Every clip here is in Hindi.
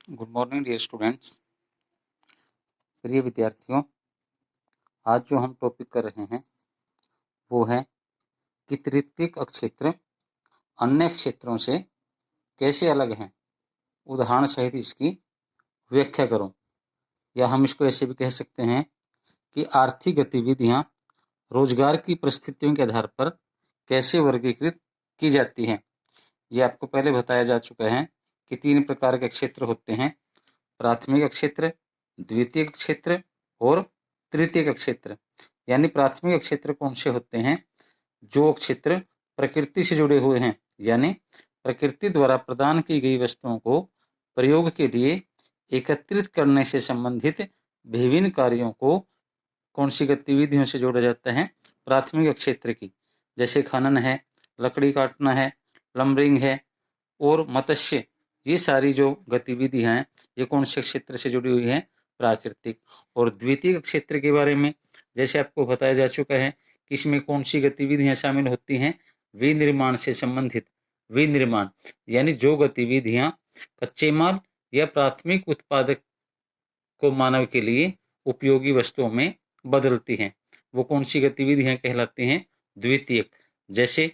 Good morning dear students. प्रिय विद्यार्थियों, आज जो हम टॉपिक कर रहे हैं वो है कि तृतीयक अक्षेत्र अन्य क्षेत्रों से कैसे अलग हैं। उदाहरण सहित इसकी व्याख्या करो, या हम इसको ऐसे भी कह सकते हैं कि आर्थिक गतिविधियां रोजगार की परिस्थितियों के आधार पर कैसे वर्गीकृत की जाती हैं। ये आपको पहले बताया जा चुका है कि 3 प्रकार के क्षेत्र होते हैं: प्राथमिक क्षेत्र, द्वितीयक क्षेत्र और तृतीयक क्षेत्र। यानी प्राथमिक क्षेत्र कौन से होते हैं? जो क्षेत्र प्रकृति से जुड़े हुए हैं, यानी प्रकृति द्वारा प्रदान की गई वस्तुओं को प्रयोग के लिए एकत्रित करने से संबंधित विभिन्न कार्यों को कौन सी गतिविधियों से जोड़ा जाता है? प्राथमिक क्षेत्र की। जैसे खनन है, लकड़ी काटना है, लंबरिंग है और मत्स्य, ये सारी जो गतिविधियां हैं ये कौन से क्षेत्र से जुड़ी हुई है? प्राकृतिक। और द्वितीय क्षेत्र के बारे में जैसे आपको बताया जा चुका है कि इसमें कौन सी गतिविधियां शामिल होती हैं? विनिर्माण से संबंधित। विनिर्माण यानी जो गतिविधियां कच्चे माल या प्राथमिक उत्पादक को मानव के लिए उपयोगी वस्तुओं में बदलती हैं, वो कौन सी गतिविधियां कहलाती हैं? द्वितीयक। जैसे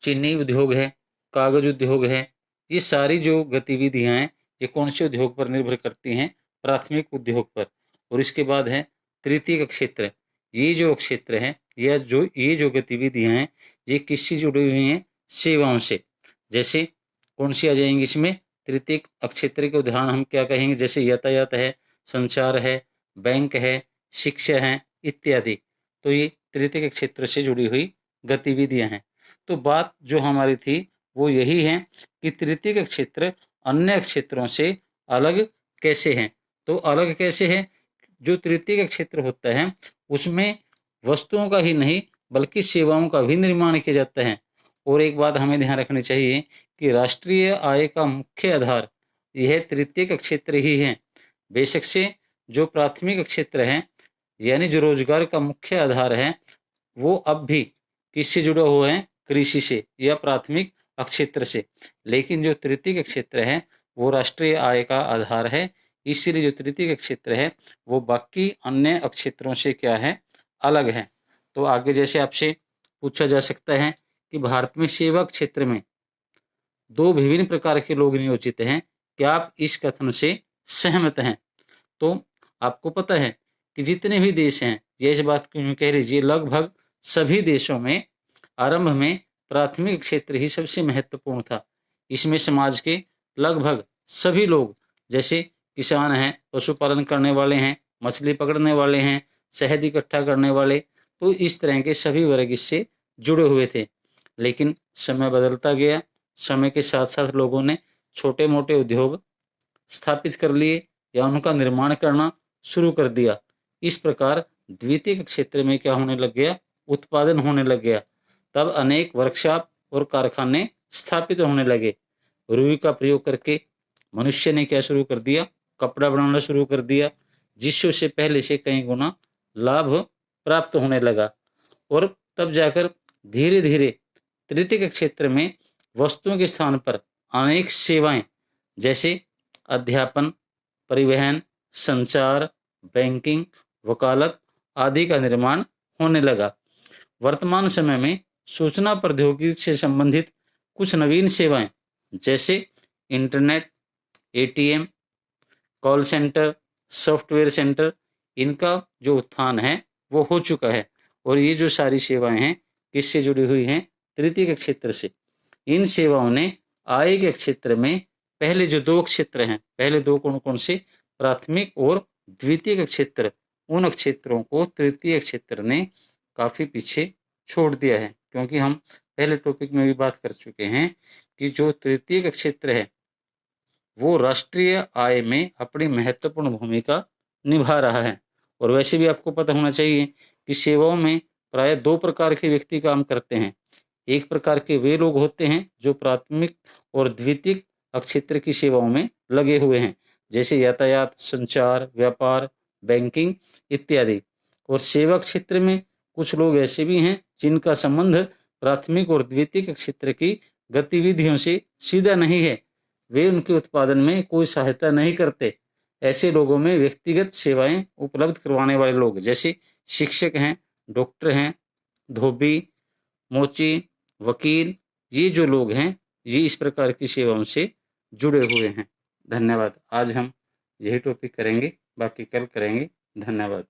चीनी उद्योग है, कागज उद्योग है, ये सारी जो गतिविधियां हैं ये कौन से उद्योग पर निर्भर करती हैं? प्राथमिक उद्योग पर। और इसके बाद है तृतीयक क्षेत्र। ये जो क्षेत्र है या ये जो गतिविधियां हैं ये किससे जुड़ी हुई हैं? सेवाओं से। जैसे कौन सी आ जाएंगी इसमें? तृतीयक क्षेत्र के उदाहरण हम क्या कहेंगे? जैसे यातायात है, संचार है, बैंक है, शिक्षा है इत्यादि। तो ये तृतीयक क्षेत्र से जुड़ी हुई गतिविधियां हैं। तो बात जो हमारी थी वो यही है कि तृतीयक क्षेत्र अन्य क्षेत्रों से अलग कैसे हैं। तो अलग कैसे है? जो तृतीयक क्षेत्र होता है उसमें वस्तुओं का ही नहीं बल्कि सेवाओं का भी निर्माण किया जाता है। और एक बात हमें ध्यान रखनी चाहिए कि राष्ट्रीय आय का मुख्य आधार यह तृतीयक क्षेत्र ही है। बेशक से जो प्राथमिक क्षेत्र है यानी जो रोजगार का मुख्य आधार है वो अब भी किससे जुड़े हुए हैं? कृषि से या प्राथमिक क्षेत्र से। लेकिन जो तृतीयक क्षेत्र है वो राष्ट्रीय आय का आधार है, इसलिए जो तृतीयक क्षेत्र है वो बाकी अन्य क्षेत्रों से क्या है? अलग है। तो आगे जैसे आपसे पूछा जा सकता है कि भारत में सेवा क्षेत्र में 2 विभिन्न प्रकार के लोग नियोजित हैं, क्या आप इस कथन से सहमत हैं? तो आपको पता है कि जितने भी देश हैं, ये इस बात को कह लीजिए लगभग सभी देशों में आरंभ में प्राथमिक क्षेत्र ही सबसे महत्वपूर्ण था। इसमें समाज के लगभग सभी लोग, जैसे किसान हैं, पशुपालन करने वाले हैं, मछली पकड़ने वाले हैं, शहद इकट्ठा करने वाले, तो इस तरह के सभी वर्ग इससे जुड़े हुए थे। लेकिन समय बदलता गया, समय के साथ साथ लोगों ने छोटे मोटे उद्योग स्थापित कर लिए या उनका निर्माण करना शुरू कर दिया। इस प्रकार द्वितीयक क्षेत्र में क्या होने लग गया? उत्पादन होने लग गया। तब अनेक वर्कशॉप और कारखाने स्थापित होने लगे। रुई का प्रयोग करके मनुष्य ने क्या शुरू कर दिया? कपड़ा बनाना शुरू कर दिया, जिससे उसे पहले से कई गुना लाभ प्राप्त होने लगा। और तब जाकर धीरे धीरे तृतीयक क्षेत्र में वस्तुओं के स्थान पर अनेक सेवाएं जैसे अध्यापन, परिवहन, संचार, बैंकिंग, वकालत आदि का निर्माण होने लगा। वर्तमान समय में सूचना प्रौद्योगिकी से संबंधित कुछ नवीन सेवाएं जैसे internet, ATM, call centre, software centre, इनका जो उत्थान है वो हो चुका है। और ये जो सारी सेवाएं हैं किससे जुड़ी हुई हैं? तृतीयक क्षेत्र से। इन सेवाओं ने आय के क्षेत्र में पहले जो 2 क्षेत्र हैं, पहले 2 कौन कौन से? प्राथमिक और द्वितीयक क्षेत्र, उन क्षेत्रों को तृतीयक क्षेत्र ने काफी पीछे छोड़ दिया है। क्योंकि हम पहले टॉपिक में भी बात कर चुके हैं कि जो तृतीयक क्षेत्र है वो राष्ट्रीय आय में अपनी महत्वपूर्ण भूमिका निभा रहा है। और वैसे भी आपको पता होना चाहिए कि सेवाओं में प्राय 2 प्रकार के व्यक्ति काम करते हैं। एक प्रकार के वे लोग होते हैं जो प्राथमिक और द्वितीयक क्षेत्र की सेवाओं में लगे हुए हैं, जैसे यातायात, संचार, व्यापार, बैंकिंग इत्यादि। और सेवा क्षेत्र में कुछ लोग ऐसे भी हैं जिनका संबंध प्राथमिक और द्वितीयक क्षेत्र की गतिविधियों से सीधा नहीं है। वे उनके उत्पादन में कोई सहायता नहीं करते। ऐसे लोगों में व्यक्तिगत सेवाएं उपलब्ध करवाने वाले लोग जैसे शिक्षक हैं, डॉक्टर हैं, धोबी, मोची, वकील, ये जो लोग हैं, ये इस प्रकार की सेवाओं से जुड़े हुए हैं। धन्यवाद। आज हम यही टॉपिक करेंगे, बाकी कल करेंगे। धन्यवाद।